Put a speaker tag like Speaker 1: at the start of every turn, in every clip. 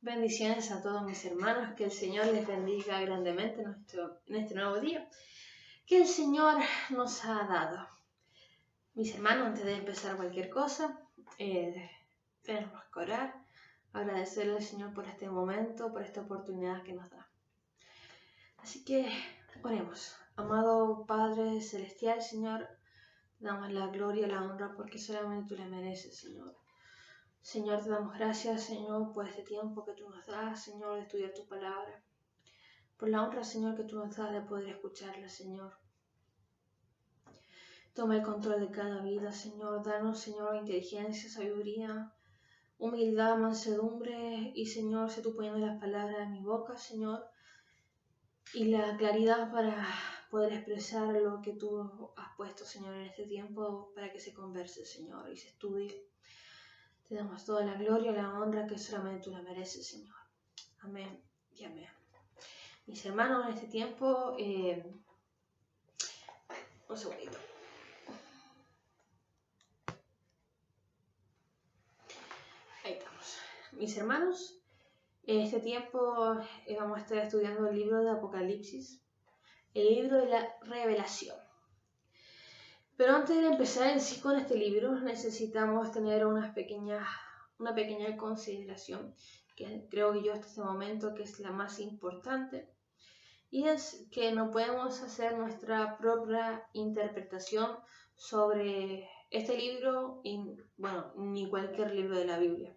Speaker 1: Bendiciones a todos mis hermanos, que el Señor les bendiga grandemente en este nuevo día que el Señor nos ha dado. Mis hermanos, antes de empezar cualquier cosa, tenemos que orar, agradecerle al Señor por este momento, por esta oportunidad que nos da. Así que oremos. Amado Padre Celestial, Señor, te damos la gloria y la honra porque solamente tú la mereces, Señor. Señor, te damos gracias, Señor, por este tiempo que tú nos das, Señor, de estudiar tu palabra. Por la honra, Señor, que tú nos das de poder escucharla, Señor. Toma el control de cada vida, Señor. Danos, Señor, inteligencia, sabiduría, humildad, mansedumbre. Y, Señor, sé tú poniendo las palabras en mi boca, Señor. Y la claridad para poder expresar lo que tú has puesto, Señor, en este tiempo para que se converse, Señor, y se estudie. Te damos toda la gloria y la honra que solamente tú la mereces, Señor. Amén y amén. Mis hermanos, en este tiempo, un segundito. Ahí estamos. Mis hermanos, en este tiempo vamos a estar estudiando el libro de Apocalipsis, el libro de la revelación. Pero antes de empezar en sí con este libro, necesitamos tener una pequeña consideración, que creo que yo hasta este momento que es la más importante, y es que no podemos hacer nuestra propia interpretación sobre este libro, ni cualquier libro de la Biblia.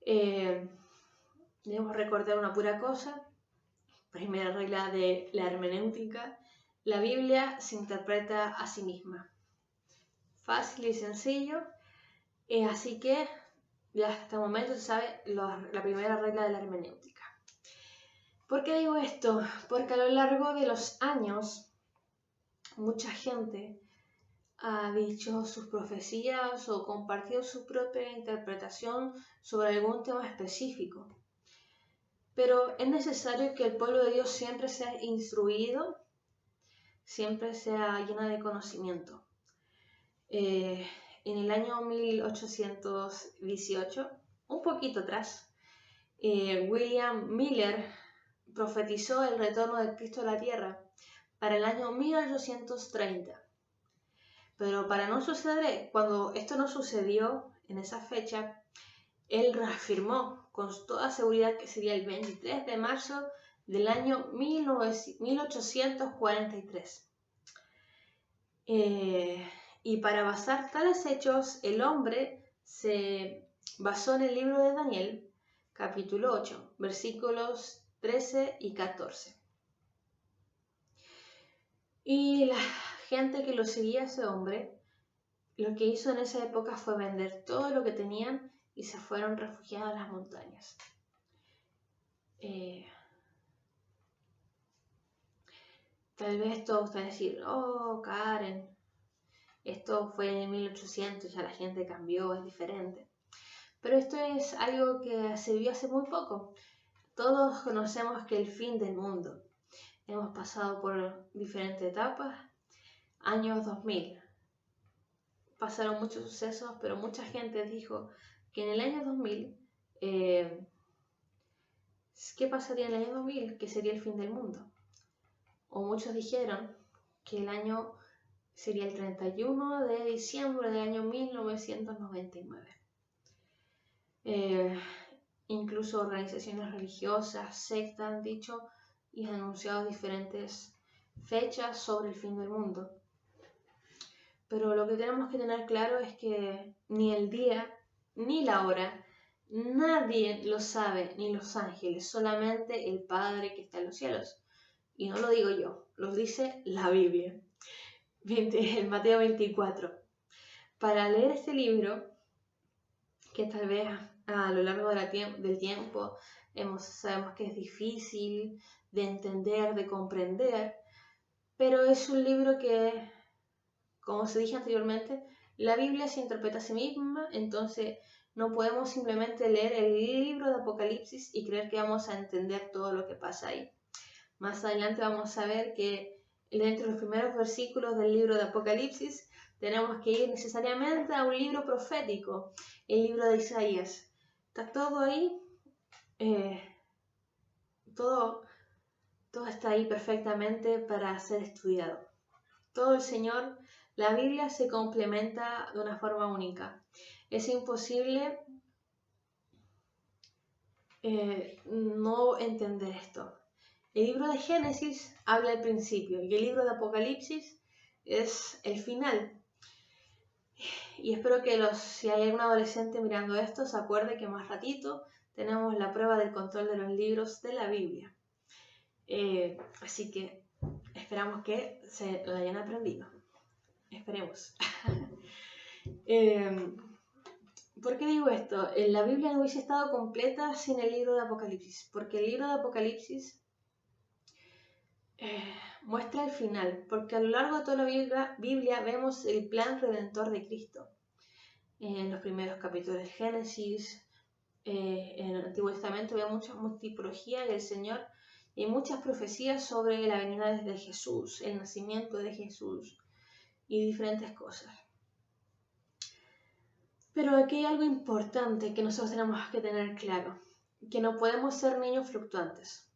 Speaker 1: Debemos recordar una pura cosa, primera regla de la hermenéutica: la Biblia se interpreta a sí misma. Fácil y sencillo, así que ya hasta el momento se sabe la primera regla de la hermenéutica. ¿Por qué digo esto? Porque a lo largo de los años mucha gente ha dicho sus profecías o compartido su propia interpretación sobre algún tema específico. Pero es necesario que el pueblo de Dios siempre sea instruido, siempre sea lleno de conocimiento. En el año 1818, un poquito atrás, William Miller profetizó el retorno de Cristo a la tierra para el año 1830. Pero para no suceder, cuando esto no sucedió en esa fecha, él reafirmó con toda seguridad que sería el 23 de marzo del año 1843. Y para basar tales hechos, el hombre se basó en el libro de Daniel, capítulo 8, versículos 13 y 14. Y la gente que lo seguía a ese hombre, lo que hizo en esa época fue vender todo lo que tenían y se fueron refugiados a las montañas. Tal vez todos van a decir: oh, Karen, esto fue en 1800, ya la gente cambió, es diferente. Pero esto es algo que se vivió hace muy poco. Todos conocemos que el fin del mundo. Hemos pasado por diferentes etapas. Años 2000. Pasaron muchos sucesos, pero mucha gente dijo que en el año 2000, ¿qué pasaría en el año 2000? Que sería el fin del mundo. O muchos dijeron que el año sería el 31 de diciembre del año 1999. Incluso organizaciones religiosas, sectas han dicho y han anunciado diferentes fechas sobre el fin del mundo. Pero lo que tenemos que tener claro es que ni el día ni la hora nadie lo sabe, ni los ángeles, solamente el Padre que está en los cielos. Y no lo digo yo, lo dice la Biblia, en Mateo 24. Para leer este libro, que tal vez a lo largo del tiempo sabemos que es difícil de entender, de comprender, pero es un libro que, como se dije anteriormente, la Biblia se interpreta a sí misma, entonces no podemos simplemente leer el libro de Apocalipsis y creer que vamos a entender todo lo que pasa ahí. Más adelante vamos a ver que entre los primeros versículos del libro de Apocalipsis tenemos que ir necesariamente a un libro profético, el libro de Isaías. Está todo ahí todo está ahí perfectamente para ser estudiado. Todo el Señor, la Biblia se complementa de una forma única. Es imposible no entender esto. El libro de Génesis habla del principio y el libro de Apocalipsis es el final. Y espero que si hay algún adolescente mirando esto, se acuerde que más ratito tenemos la prueba del control de los libros de la Biblia. Así que esperamos que se lo hayan aprendido. Esperemos. ¿Por qué digo esto? La Biblia no hubiese estado completa sin el libro de Apocalipsis, porque el libro de Apocalipsis muestra el final, porque a lo largo de toda la Biblia vemos el plan redentor de Cristo. En los primeros capítulos del Génesis, en el Antiguo Testamento vemos mucha tipología del Señor y muchas profecías sobre la venida de Jesús, el nacimiento de Jesús y diferentes cosas. Pero aquí hay algo importante que nosotros tenemos que tener claro, que no podemos ser niños fluctuantes,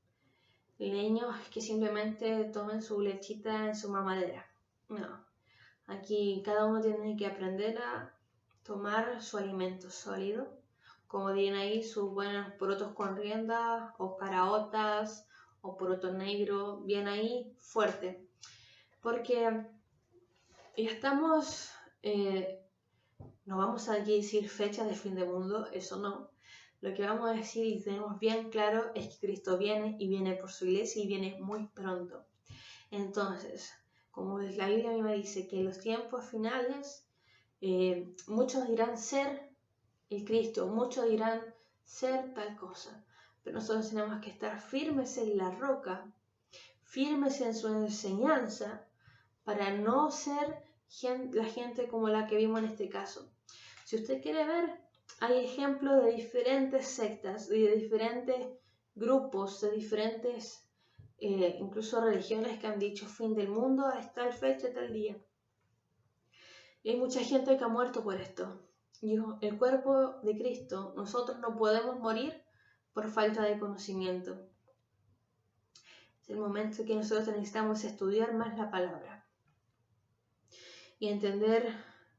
Speaker 1: niños que simplemente tomen su lechita en su mamadera. No, aquí cada uno tiene que aprender a tomar su alimento sólido, como dirían ahí, sus buenos porotos con rienda, o caraotas, o poroto negro, bien ahí, fuerte. Porque ya estamos, no vamos a decir fechas de fin del mundo, eso no. Lo que vamos a decir y tenemos bien claro es que Cristo viene y viene por su iglesia y viene muy pronto. Entonces, como la Biblia misma dice que en los tiempos finales, muchos dirán ser el Cristo, muchos dirán ser tal cosa, pero nosotros tenemos que estar firmes en la roca, firmes en su enseñanza, para no ser la gente como la que vimos en este caso. Si usted quiere ver, hay ejemplos de diferentes sectas, de diferentes grupos, de diferentes incluso religiones que han dicho fin del mundo a tal fecha, tal día. Y hay mucha gente que ha muerto por esto. Y el cuerpo de Cristo, nosotros no podemos morir por falta de conocimiento. Es el momento que nosotros necesitamos estudiar más la palabra y entender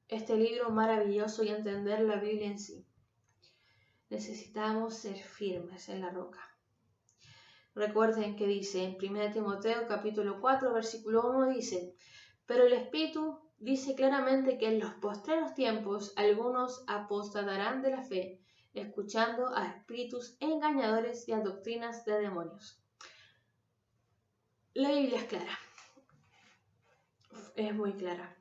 Speaker 1: este libro maravilloso y entender la Biblia en sí. Necesitamos ser firmes en la roca. Recuerden que dice en 1 Timoteo capítulo 4 versículo 1 dice: pero el Espíritu dice claramente que en los postreros tiempos algunos apostatarán de la fe, escuchando a espíritus engañadores y a doctrinas de demonios. La Biblia es clara, es muy clara.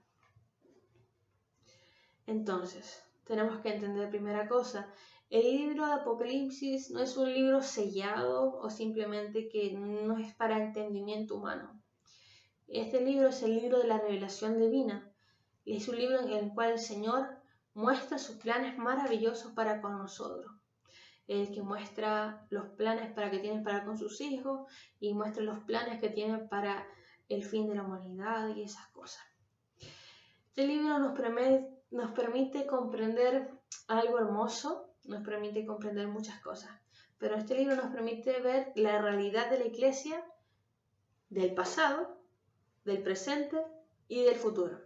Speaker 1: Entonces, tenemos que entender primera cosa, el libro de Apocalipsis no es un libro sellado o simplemente que no es para entendimiento humano. Este libro es el libro de la revelación divina. Es un libro en el cual el Señor muestra sus planes maravillosos para con nosotros. El que muestra los planes que tiene para con sus hijos y muestra los planes que tiene para el fin de la humanidad y esas cosas. Este libro nos permite comprender algo hermoso, nos permite comprender muchas cosas, pero este libro nos permite ver la realidad de la iglesia del pasado, del presente y del futuro.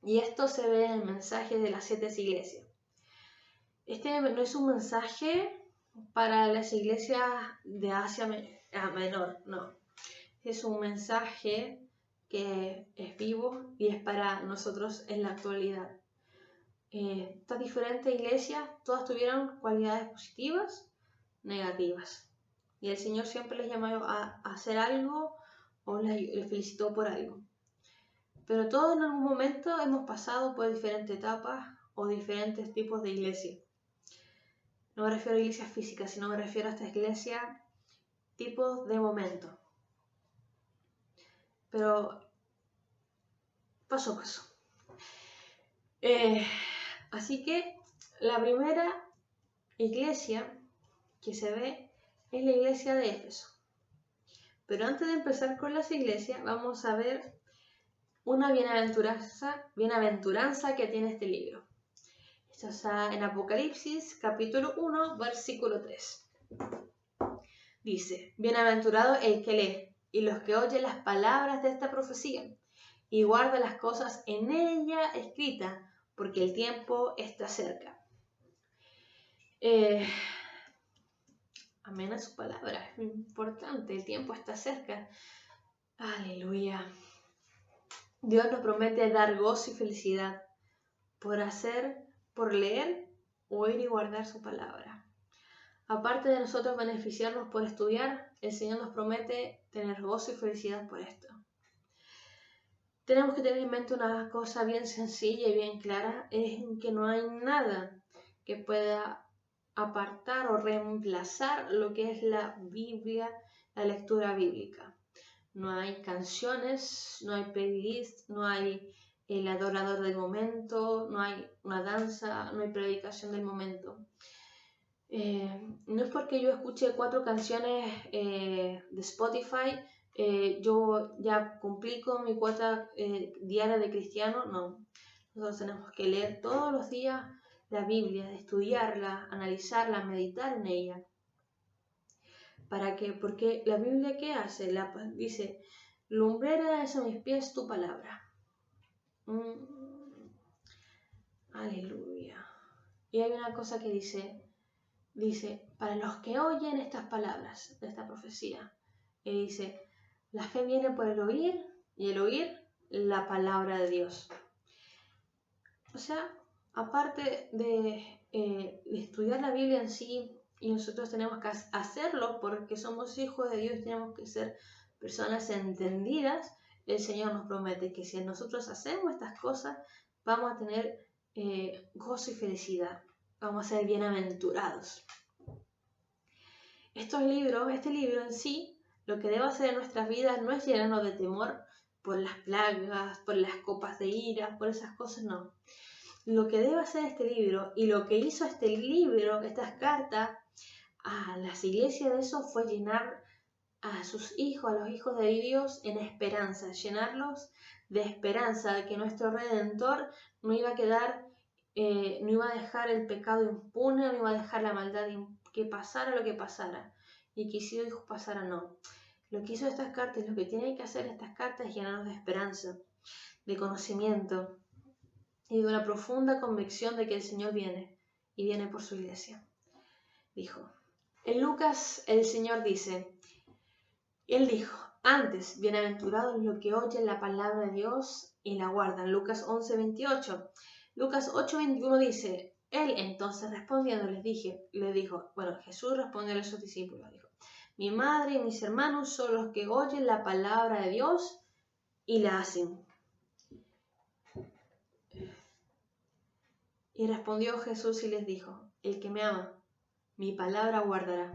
Speaker 1: Y esto se ve en el mensaje de las 7 iglesias. Este no es un mensaje para las iglesias de Asia Menor, no. Es un mensaje que es vivo y es para nosotros en la actualidad. Estas diferentes iglesias, todas tuvieron cualidades positivas, negativas. Y el Señor siempre les llamó a hacer algo o les felicitó por algo. Pero todos en algún momento hemos pasado por diferentes etapas o diferentes tipos de iglesias. No me refiero a iglesias físicas, sino me refiero a esta iglesia tipos de momento. Pero paso a paso. Así que la primera iglesia que se ve es la iglesia de Éfeso. Pero antes de empezar con las iglesias, vamos a ver una bienaventuranza que tiene este libro. Esto está en Apocalipsis capítulo 1, versículo 3. Dice, bienaventurado el que lee y los que oyen las palabras de esta profecía y guarda las cosas en ella escritas, porque el tiempo está cerca. Amén a su palabra, es importante, el tiempo está cerca. Aleluya. Dios nos promete dar gozo y felicidad por leer, oír y guardar su palabra. Aparte de nosotros beneficiarnos por estudiar, el Señor nos promete tener gozo y felicidad por esto. Tenemos que tener en mente una cosa bien sencilla y bien clara, es que no hay nada que pueda apartar o reemplazar lo que es la Biblia, la lectura bíblica. No hay canciones, no hay playlist, no hay el adorador del momento, no hay una danza, no hay predicación del momento. No es porque yo escuche 4 canciones de Spotify, yo ya cumplí con mi cuota diaria de cristiano, no. Nosotros tenemos que leer todos los días la Biblia, estudiarla, analizarla, meditar en ella. ¿Para qué? Porque la Biblia, ¿qué hace? Dice, lumbrera es a mis pies tu palabra. Aleluya. Y hay una cosa que dice, para los que oyen estas palabras de esta profecía, y dice, la fe viene por el oír, y el oír la palabra de Dios. O sea, aparte de estudiar la Biblia en sí, y nosotros tenemos que hacerlo porque somos hijos de Dios, tenemos que ser personas entendidas, el Señor nos promete que si nosotros hacemos estas cosas, vamos a tener gozo y felicidad, vamos a ser bienaventurados. Este libro en sí, lo que debe hacer en nuestras vidas no es llenarnos de temor por las plagas, por las copas de ira, por esas cosas, no. Lo que debe hacer este libro y lo que hizo este libro, estas cartas, a las iglesias de eso fue llenar a sus hijos, a los hijos de Dios en esperanza, llenarlos de esperanza de que nuestro Redentor no iba a quedar, no iba a dejar el pecado impune, no iba a dejar la maldad que pasara lo que pasara y que si hijos pasara no. Lo que hizo estas cartas, lo que tienen que hacer estas cartas es llenarnos de esperanza, de conocimiento y de una profunda convicción de que el Señor viene y viene por su iglesia. Dijo. En Lucas el Señor dice, Él dijo, antes, bienaventurados los que oyen la palabra de Dios y la guardan. Lucas 11:28. Lucas 8:21 dice, Él entonces respondiendo le dijo, Jesús respondió a sus discípulos, dijo, mi madre y mis hermanos son los que oyen la palabra de Dios y la hacen. Y respondió Jesús y les dijo, el que me ama, mi palabra guardará,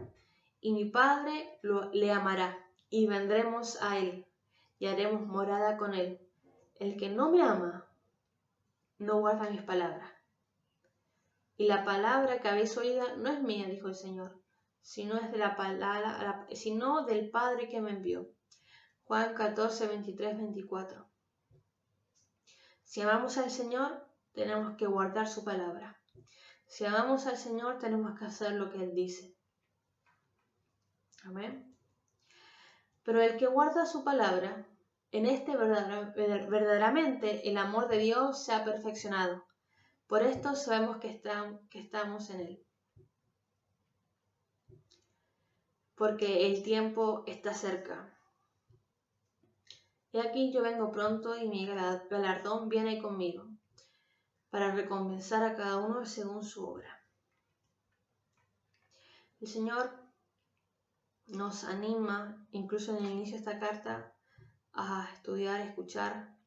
Speaker 1: y mi Padre le amará, y vendremos a él, y haremos morada con él. El que no me ama, no guarda mis palabras. Y la palabra que habéis oído no es mía, dijo el Señor, sino es de la palabra, sino del Padre que me envió. Juan 14:23-24. Si amamos al Señor, tenemos que guardar su palabra. Si amamos al Señor, tenemos que hacer lo que Él dice. Amén. Pero el que guarda su palabra, en este verdaderamente el amor de Dios se ha perfeccionado. Por esto sabemos que estamos en Él. Porque el tiempo está cerca. He aquí yo vengo pronto y mi galardón viene conmigo, para recompensar a cada uno según su obra. El Señor nos anima, incluso en el inicio de esta carta, a estudiar, escuchar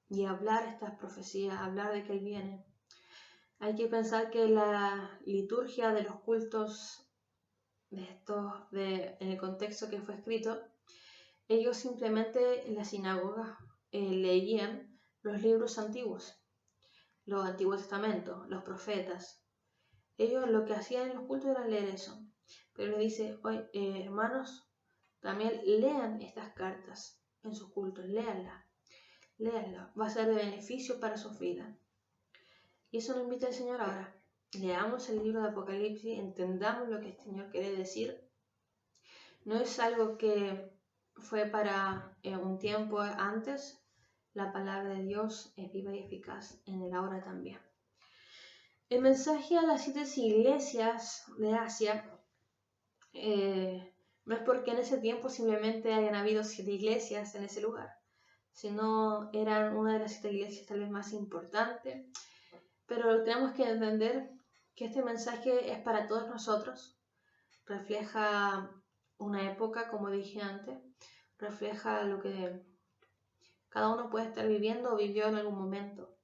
Speaker 1: y hablar estas profecías, hablar de que Él viene. Hay que pensar que la liturgia de los cultos en el contexto que fue escrito, ellos simplemente en la sinagoga leían los libros antiguos, los Antiguos Testamentos, los profetas. Ellos lo que hacían en los cultos era leer eso. Pero les dice, hermanos, también lean estas cartas en sus cultos, léanlas, va a ser de beneficio para sus vidas. Y eso nos invita el Señor ahora, leamos el libro de Apocalipsis, entendamos lo que el Señor quiere decir. No es algo que fue para un tiempo antes. La palabra de Dios es viva y eficaz en el ahora también. El mensaje a las 7 iglesias de Asia no es porque en ese tiempo simplemente hayan habido 7 iglesias en ese lugar, sino eran una de las 7 iglesias tal vez más importantes. Pero tenemos que entender que este mensaje es para todos nosotros. Refleja una época, como dije antes, refleja lo que cada uno puede estar viviendo o vivió en algún momento.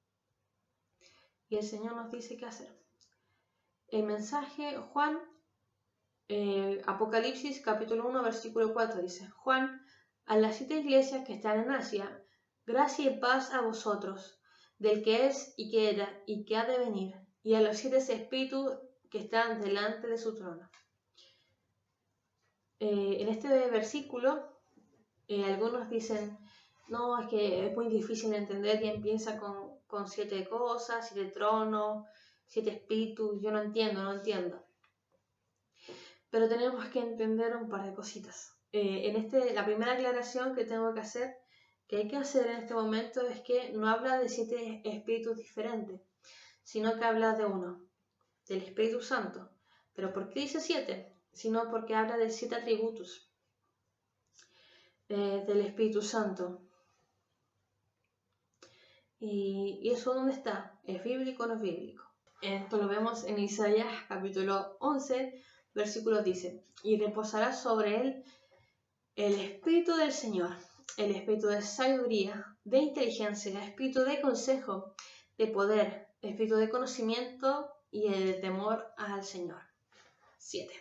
Speaker 1: Y el Señor nos dice qué hacer. El mensaje, Juan, Apocalipsis capítulo 1, versículo 4 dice: Juan, a las 7 iglesias que están en Asia, gracia y paz a vosotros, del que es y que era y que ha de venir, y a los 7 espíritus que están delante de su trono. En este versículo, algunos dicen, no, es que es muy difícil de entender y empieza con 7 cosas, 7 tronos, 7 espíritus, yo no entiendo. Pero tenemos que entender un par de cositas. La primera aclaración que tengo que hacer, que hay que hacer en este momento, es que no habla de 7 espíritus diferentes, sino que habla de uno, del Espíritu Santo. ¿Pero por qué dice 7? Sino porque habla de 7 atributos del Espíritu Santo. ¿Y eso dónde está? ¿Es bíblico o no es bíblico? Esto lo vemos en Isaías capítulo 11, versículo dice: y reposará sobre él el Espíritu del Señor, el Espíritu de sabiduría, de inteligencia, el Espíritu de consejo, de poder, el Espíritu de conocimiento y el de temor al Señor. 7.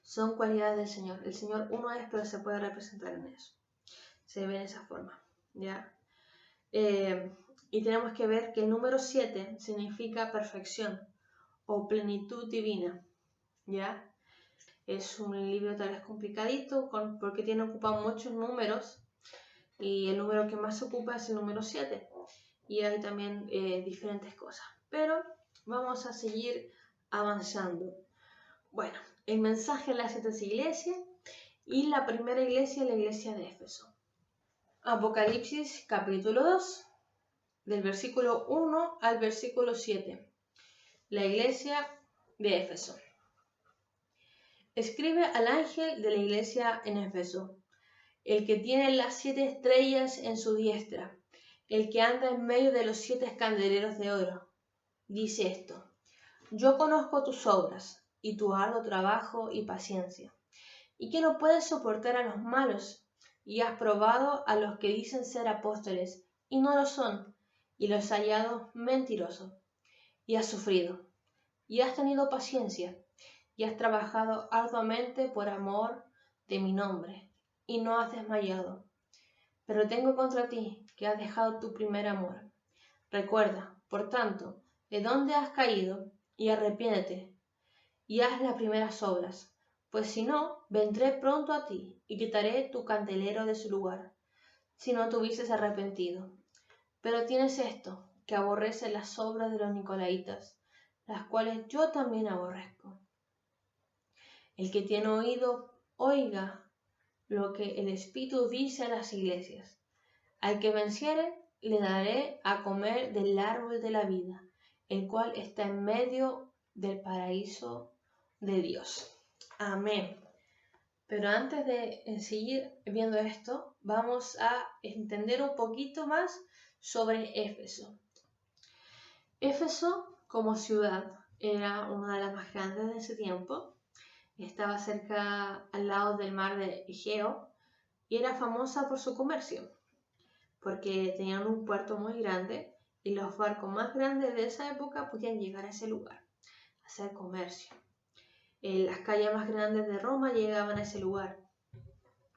Speaker 1: Son cualidades del Señor. El Señor uno es, pero se puede representar en eso. Se ve en esa forma, ¿ya? Y tenemos que ver que el número 7 significa perfección o plenitud divina, ¿ya? Es un libro tal vez complicadito porque tiene ocupado muchos números y el número que más se ocupa es el número 7. Y hay también diferentes cosas. Pero vamos a seguir avanzando. Bueno, el mensaje de las 7 iglesias y la primera iglesia es la iglesia de Éfeso. Apocalipsis capítulo 2, del versículo 1 al versículo 7. La iglesia de Éfeso. Escribe al ángel de la iglesia en Éfeso, el que tiene las 7 estrellas en su diestra, el que anda en medio de los 7 candeleros de oro. Dice esto: yo conozco tus obras y tu arduo trabajo y paciencia, y que no puedes soportar a los malos, y has probado a los que dicen ser apóstoles y no lo son, y los has hallado mentirosos, y has sufrido, y has tenido paciencia, y has trabajado arduamente por amor de mi nombre, y no has desmayado. Pero tengo contra ti que has dejado tu primer amor. Recuerda, por tanto, de dónde has caído, y arrepiéntete, y haz las primeras obras, pues si no, vendré pronto a ti, y quitaré tu candelero de su lugar, si no te hubieses arrepentido. Pero tienes esto, que aborreces las obras de los nicolaitas, las cuales yo también aborrezco. El que tiene oído, oiga lo que el Espíritu dice a las iglesias. Al que venciere, le daré a comer del árbol de la vida, el cual está en medio del paraíso de Dios. Amén. Pero antes de seguir viendo esto, vamos a entender un poquito más sobre Éfeso. Éfeso, como ciudad, era una de las más grandes de ese tiempo. Estaba cerca al lado del mar de Egeo y era famosa por su comercio, porque tenían un puerto muy grande y los barcos más grandes de esa época podían llegar a ese lugar a hacer comercio. Las calles más grandes de Roma llegaban a ese lugar.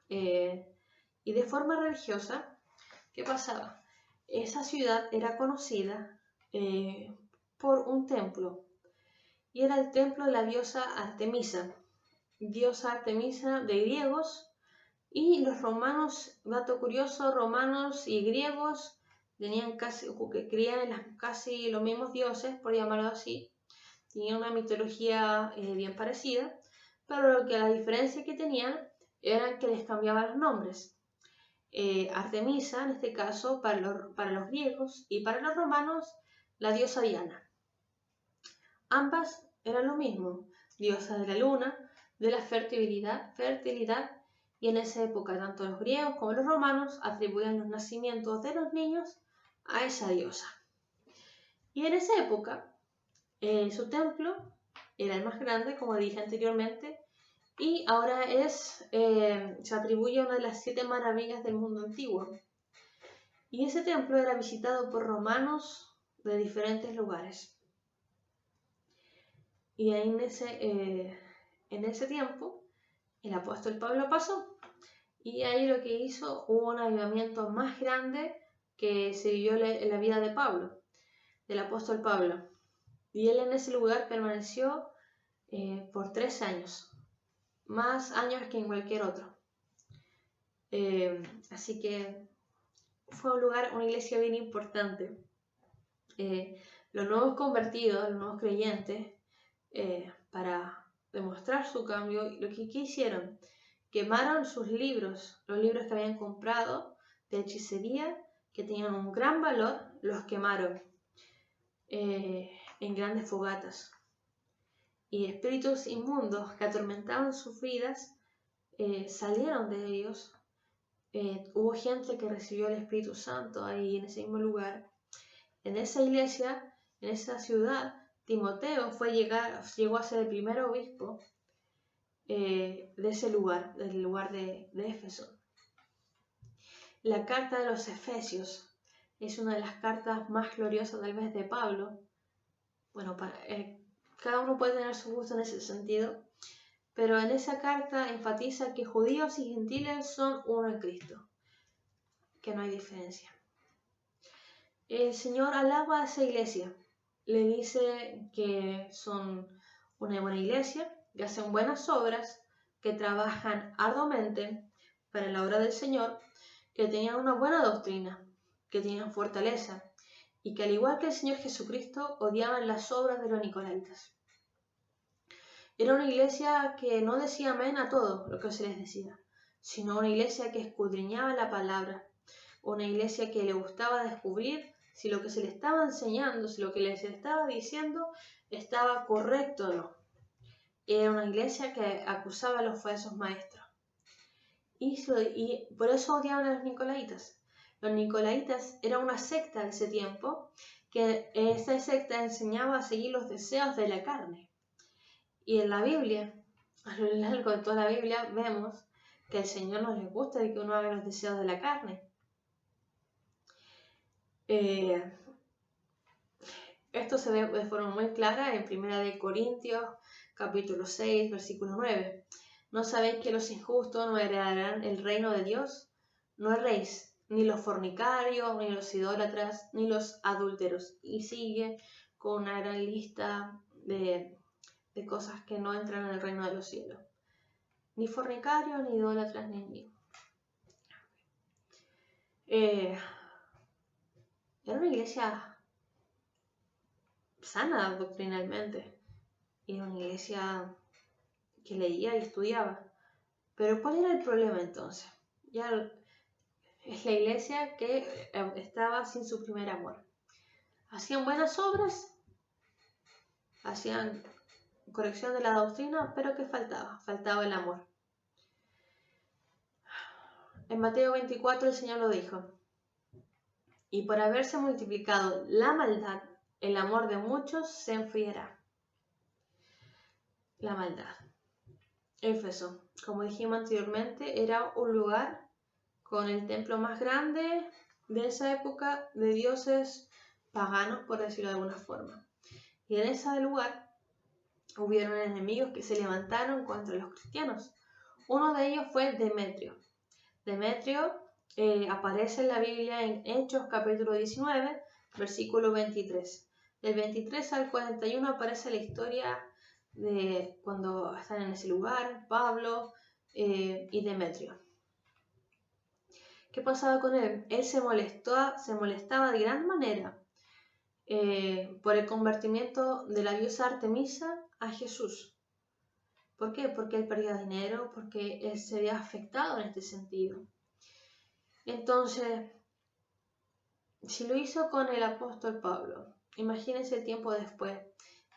Speaker 1: Y de forma religiosa, ¿qué pasaba? Esa ciudad era conocida por un templo, y era el templo de la diosa Artemisa de griegos, y los romanos, dato curioso, romanos y griegos que creían en casi los mismos dioses, por llamarlo así. Tenían una mitología bien parecida, pero la diferencia que tenían era que les cambiaban los nombres. Artemisa, en este caso, para los griegos, y para los romanos, la diosa Diana. Ambas eran lo mismo, diosa de la luna, de la fertilidad, y en esa época tanto los griegos como los romanos atribuían los nacimientos de los niños a esa diosa. Y en esa época, su templo era el más grande, como dije anteriormente, y ahora se atribuye a una de las 7 maravillas del mundo antiguo. Y ese templo era visitado por romanos de diferentes lugares. Y ahí en ese tiempo, el apóstol Pablo pasó. Y ahí lo que hizo, hubo un avivamiento más grande que se vivió en la vida de Pablo, del apóstol Pablo. Y él en ese lugar permaneció por 3 años, más años que en cualquier otro. Así que fue una iglesia bien importante. Los nuevos convertidos, los nuevos creyentes, para demostrar su cambio, lo que hicieron, quemaron sus libros, los libros que habían comprado de hechicería, que tenían un gran valor, los quemaron en grandes fogatas. Y espíritus inmundos que atormentaban sus vidas salieron de ellos. Hubo gente que recibió el Espíritu Santo ahí en ese mismo lugar. En esa iglesia, en esa ciudad, Timoteo llegó a ser el primer obispo de ese lugar, del lugar de Éfeso. La carta de los Efesios es una de las cartas más gloriosas tal vez de Pablo. Bueno, cada uno puede tener su gusto en ese sentido, pero en esa carta enfatiza que judíos y gentiles son uno en Cristo, que no hay diferencia. El Señor alaba a esa iglesia, le dice que son una buena iglesia, que hacen buenas obras, que trabajan arduamente para la obra del Señor, que tenían una buena doctrina, que tenían fortaleza, y que al igual que el Señor Jesucristo odiaban las obras de los nicolaitas. Era una iglesia que no decía amén a todo lo que se les decía, sino una iglesia que escudriñaba la palabra, una iglesia que le gustaba descubrir si lo que se le estaba enseñando, si lo que se le estaba diciendo estaba correcto o no. Era una iglesia que acusaba a los falsos maestros. Y por eso odiaban a los nicolaitas. Los nicolaitas era una secta de ese tiempo, que esta secta enseñaba a seguir los deseos de la carne. Y en la Biblia, a lo largo de toda la Biblia, vemos que al Señor no le gusta que uno haga los deseos de la carne. Esto se ve de forma muy clara en 1 Corintios, capítulo 6, versículo 9. ¿No sabéis que los injustos no heredarán el reino de Dios? No erréis, ni los fornicarios, ni los idólatras, ni los adúlteros. Y sigue con una gran lista de cosas que no entran en el reino de los cielos. Ni fornicarios, ni idólatras, ni... Era una iglesia sana doctrinalmente. Era una iglesia que leía y estudiaba. Pero ¿cuál era el problema entonces? Ya es la iglesia que estaba sin su primer amor. Hacían buenas obras, hacían corrección de la doctrina, pero ¿qué faltaba? Faltaba el amor. En Mateo 24 el Señor lo dijo: y por haberse multiplicado la maldad, el amor de muchos se enfriará. La maldad. Éfeso, como dijimos anteriormente, era un lugar con el templo más grande de esa época de dioses paganos, por decirlo de alguna forma. Y en ese lugar hubieron enemigos que se levantaron contra los cristianos. Uno de ellos fue Demetrio. Demetrio aparece en la Biblia en Hechos capítulo 19, versículo 23. Del 23 al 41 aparece la historia de cuando están en ese lugar, Pablo y Demetrio. ¿Qué pasaba con él? Él se molestaba de gran manera por el convertimiento de la diosa Artemisa a Jesús. ¿Por qué? Porque él perdía dinero, porque él se había afectado en este sentido. Entonces, si lo hizo con el apóstol Pablo, imagínense el tiempo después,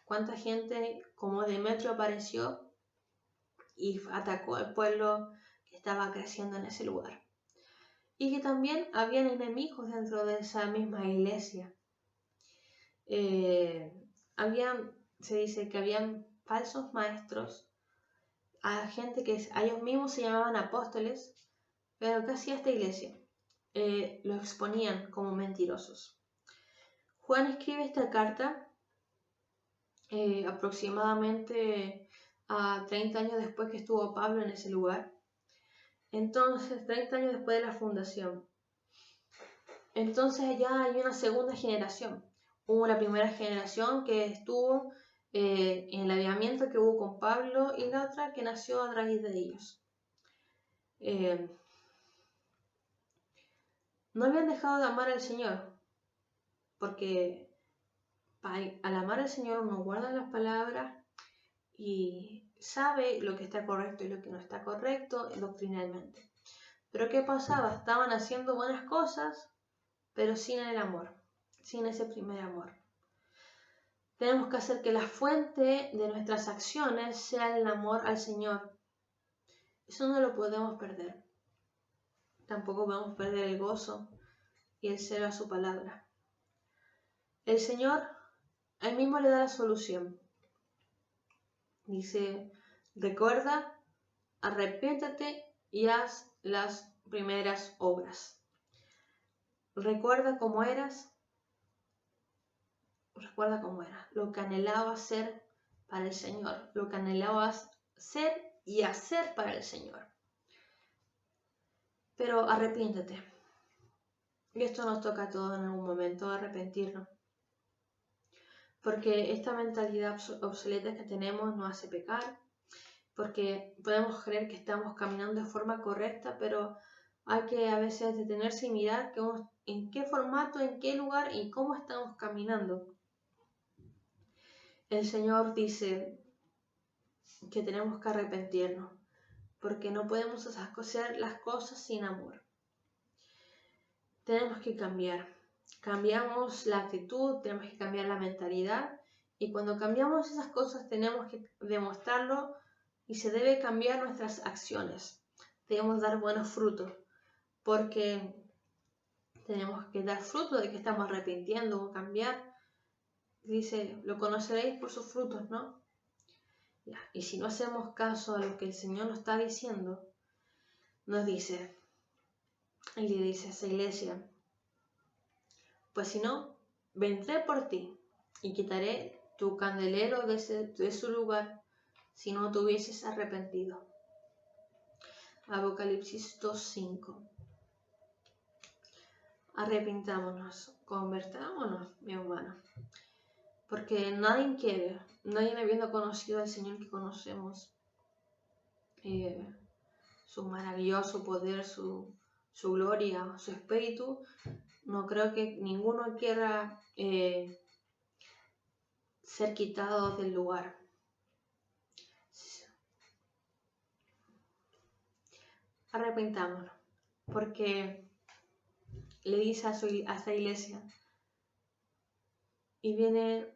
Speaker 1: cuánta gente como Demetrio apareció y atacó al pueblo que estaba creciendo en ese lugar. Y que también habían enemigos dentro de esa misma iglesia. Se dice que habían falsos maestros, a gente que a ellos mismos se llamaban apóstoles, pero ¿qué hacía esta iglesia? Los exponían como mentirosos. Juan escribe esta carta aproximadamente a 30 años después que estuvo Pablo en ese lugar. Entonces, 30 años después de la fundación. Entonces ya hay una segunda generación. Hubo la primera generación que estuvo en el avivamiento que hubo con Pablo y la otra que nació a raíz de ellos. No habían dejado de amar al Señor, porque al amar al Señor uno guarda las palabras y sabe lo que está correcto y lo que no está correcto doctrinalmente. Pero ¿qué pasaba? Estaban haciendo buenas cosas, pero sin el amor, sin ese primer amor. Tenemos que hacer que la fuente de nuestras acciones sea el amor al Señor. Eso no lo podemos perder. Tampoco podemos perder el gozo y el celo a su palabra. El Señor ahí mismo le da la solución. Dice, recuerda, arrepiéntate y haz las primeras obras. Recuerda cómo eras, lo que anhelabas ser para el Señor, lo que anhelabas ser y hacer para el Señor. Pero arrepiéntete. Y esto nos toca a todos en algún momento, arrepentirnos. Porque esta mentalidad obsoleta que tenemos nos hace pecar, porque podemos creer que estamos caminando de forma correcta, pero hay que a veces detenerse y mirar en qué formato, en qué lugar y cómo estamos caminando. El Señor dice que tenemos que arrepentirnos, porque no podemos hacer las cosas sin amor. Tenemos que cambiar. Cambiamos la actitud, tenemos que cambiar la mentalidad, y cuando cambiamos esas cosas tenemos que demostrarlo y se debe cambiar nuestras acciones. Debemos dar buenos frutos, porque tenemos que dar fruto de que estamos arrepintiendo o cambiar. Dice, lo conoceréis por sus frutos, ¿no? Ya. Y si no hacemos caso a lo que el Señor nos está diciendo, nos dice, y le dice a esa iglesia, pues si no, vendré por ti y quitaré tu candelero de su lugar si no te hubieses arrepentido. Apocalipsis 2:5. Arrepintámonos, convertámonos, mi hermano. Porque nadie habiendo conocido al Señor que conocemos, su maravilloso poder, su gloria, su espíritu, no creo que ninguno quiera ser quitado del lugar. Arrepentámonos, porque le dice a esta iglesia, y viene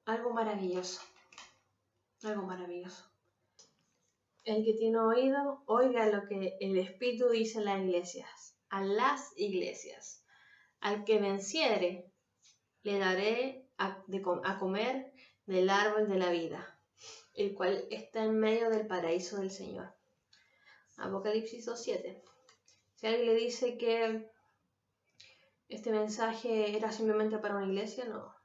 Speaker 1: algo maravilloso, algo maravilloso. El que tiene oído, oiga lo que el Espíritu dice a las iglesias. Al que venciere, le daré a comer del árbol de la vida, el cual está en medio del paraíso del Señor. Apocalipsis 2:7. Si alguien le dice que este mensaje era simplemente para una iglesia, no.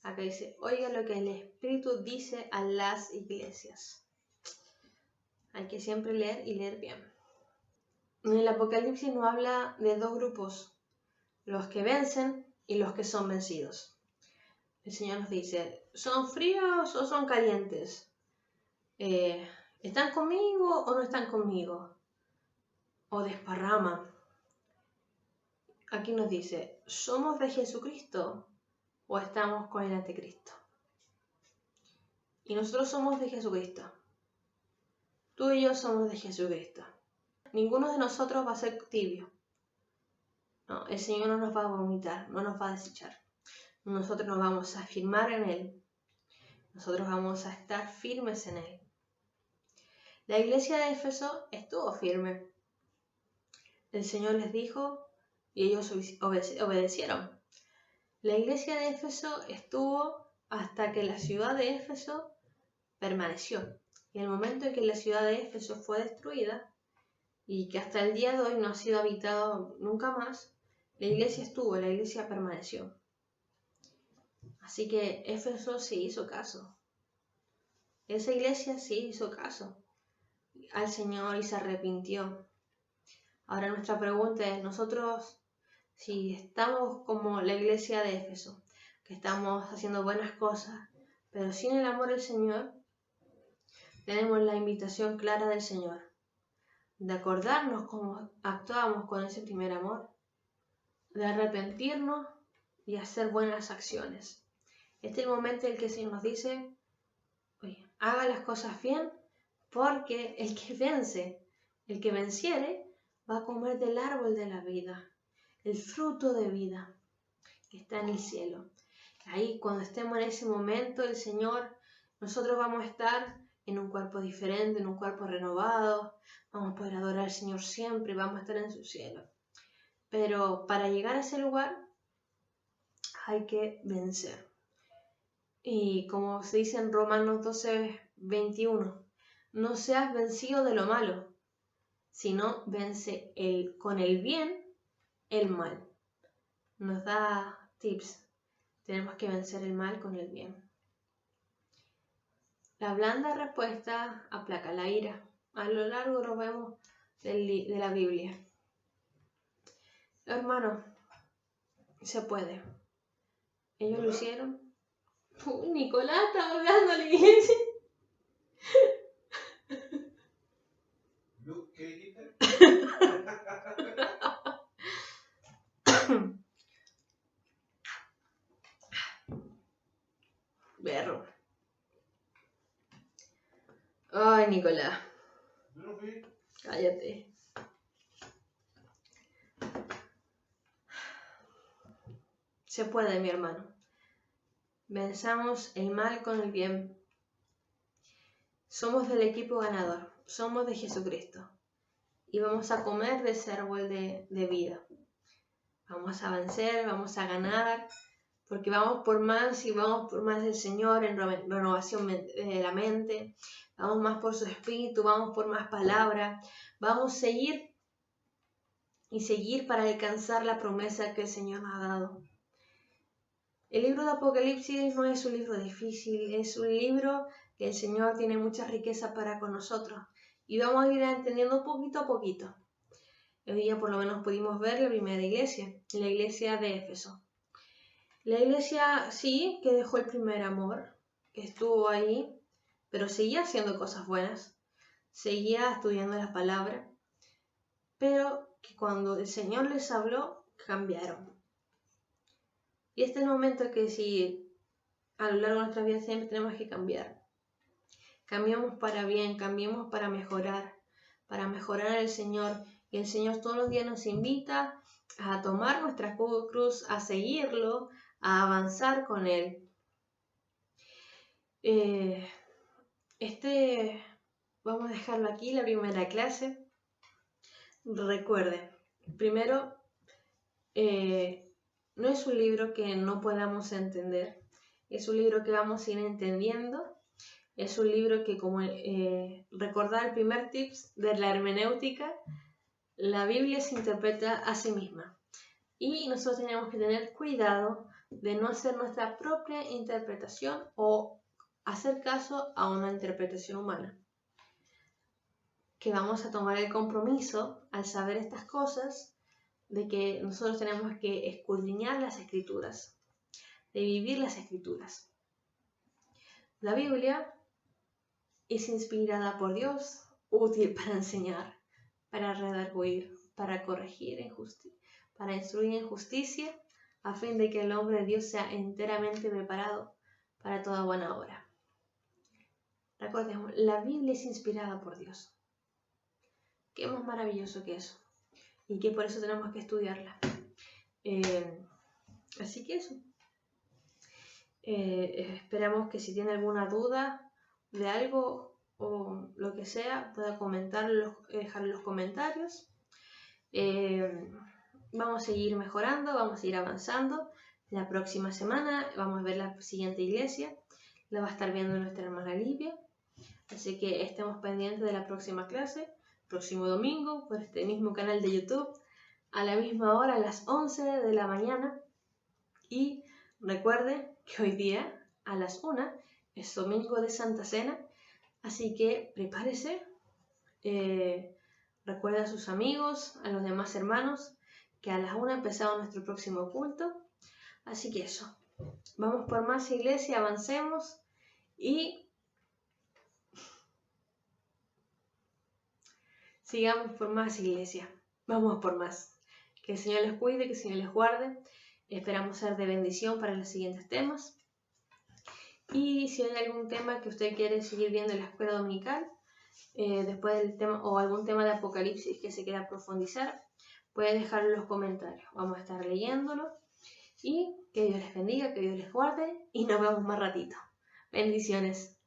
Speaker 1: Acá dice, oiga lo que el Espíritu dice a las iglesias. Hay que siempre leer y leer bien. En el Apocalipsis nos habla de dos grupos, los que vencen y los que son vencidos. El Señor nos dice, ¿son fríos o son calientes? ¿Están conmigo o no están conmigo? O desparraman. aquí nos dice, ¿somos de Jesucristo o estamos con el anticristo? Y nosotros somos de Jesucristo. Tú y yo somos de Jesucristo. Ninguno de nosotros va a ser tibio. No, el Señor no nos va a vomitar, no nos va a desechar. Nosotros nos vamos a afirmar en Él. Nosotros vamos a estar firmes en Él. La iglesia de Éfeso estuvo firme. El Señor les dijo y ellos obedecieron. La iglesia de Éfeso estuvo hasta que la ciudad de Éfeso permaneció. Y en el momento en que la ciudad de Éfeso fue destruida y que hasta el día de hoy no ha sido habitado nunca más, la iglesia estuvo, la iglesia permaneció. Así que Éfeso sí hizo caso. Esa iglesia sí hizo caso al Señor y se arrepintió. Ahora nuestra pregunta es, nosotros, si estamos como la iglesia de Éfeso, que estamos haciendo buenas cosas, pero sin el amor del Señor, tenemos la invitación clara del Señor, de acordarnos cómo actuábamos con ese primer amor, de arrepentirnos y hacer buenas acciones. Este es el momento en el que el Señor nos dice, oye, haga las cosas bien, porque el que vence, el que venciere, va a comer del árbol de la vida, el fruto de vida que está en el cielo. Ahí, cuando estemos en ese momento, el Señor, nosotros vamos a estar en un cuerpo diferente, en un cuerpo renovado, vamos a poder adorar al Señor siempre, vamos a estar en su cielo. Pero para llegar a ese lugar, hay que vencer. Y como se dice en Romanos 12:21, no seas vencido de lo malo, sino vence con el bien el mal. Nos da tips. Tenemos que vencer el mal con el bien. La blanda respuesta aplaca la ira. A lo largo lo vemos de la Biblia. Hermano, se puede. Ellos lo hicieron. Nicolás está hablando a la iglesia.
Speaker 2: ¿Qué dijiste?
Speaker 1: Berro. Ay, Nicolás.
Speaker 2: Yo no fui.
Speaker 1: Cállate. Se puede, mi hermano. Venzamos el mal con el bien. Somos del equipo ganador. Somos de Jesucristo. Y vamos a comer de ese árbol de vida. Vamos a vencer, vamos a ganar, porque vamos por más y vamos por más del Señor en renovación de la mente. Vamos más por su espíritu, vamos por más palabra. Vamos a seguir y seguir para alcanzar la promesa que el Señor nos ha dado. El libro de Apocalipsis no es un libro difícil, es un libro que el Señor tiene mucha riqueza para con nosotros. Y vamos a ir entendiendo poquito a poquito. Hoy día por lo menos pudimos ver la primera iglesia, la iglesia de Éfeso. La iglesia sí que dejó el primer amor, que estuvo ahí, pero seguía haciendo cosas buenas, seguía estudiando la palabra, pero que cuando el Señor les habló, cambiaron. Y este es el momento que si a lo largo de nuestra vida siempre tenemos que cambiar. Cambiamos para bien, cambiamos para mejorar al Señor. Y el Señor todos los días nos invita a tomar nuestra cruz, a seguirlo, a avanzar con Él. Vamos a dejarlo aquí, la primera clase. Recuerden, primero, no es un libro que no podamos entender, es un libro que vamos a ir entendiendo, es un libro que, como recordar el primer tips de la hermenéutica, la Biblia se interpreta a sí misma y nosotros tenemos que tener cuidado de no hacer nuestra propia interpretación o hacer caso a una interpretación humana. Que vamos a tomar el compromiso al saber estas cosas de que nosotros tenemos que escudriñar las escrituras, de vivir las escrituras. La Biblia es inspirada por Dios, útil para enseñar, para redarguir, para corregir para instruir en justicia, a fin de que el hombre de Dios sea enteramente preparado para toda buena obra. Recordemos, la Biblia es inspirada por Dios. ¿Qué más maravilloso que eso? Y que por eso tenemos que estudiarla. Así que eso. Esperamos que si tiene alguna duda de algo o lo que sea, pueda comentarlo, dejar en los comentarios. Vamos a seguir mejorando, vamos a seguir avanzando. La próxima semana vamos a ver la siguiente iglesia. La va a estar viendo nuestra hermana Livia. Así que estemos pendientes de la próxima clase, próximo domingo, por este mismo canal de YouTube, a la misma hora, a las 11 de la mañana. Y recuerde que hoy día, a las 1, es domingo de Santa Cena. Así que prepárese. Recuerda a sus amigos, a los demás hermanos, que a las 1 empezamos nuestro próximo culto. Así que eso. Vamos por más, iglesia, avancemos y sigamos por más, iglesia. Vamos por más. Que el Señor les cuide, que el Señor les guarde. Esperamos ser de bendición para los siguientes temas. Y si hay algún tema que usted quiere seguir viendo en la escuela dominical, después del tema o algún tema de Apocalipsis que se quiera profundizar, puede dejarlo en los comentarios. Vamos a estar leyéndolo. Y que Dios les bendiga, que Dios les guarde y nos vemos más ratito. Bendiciones.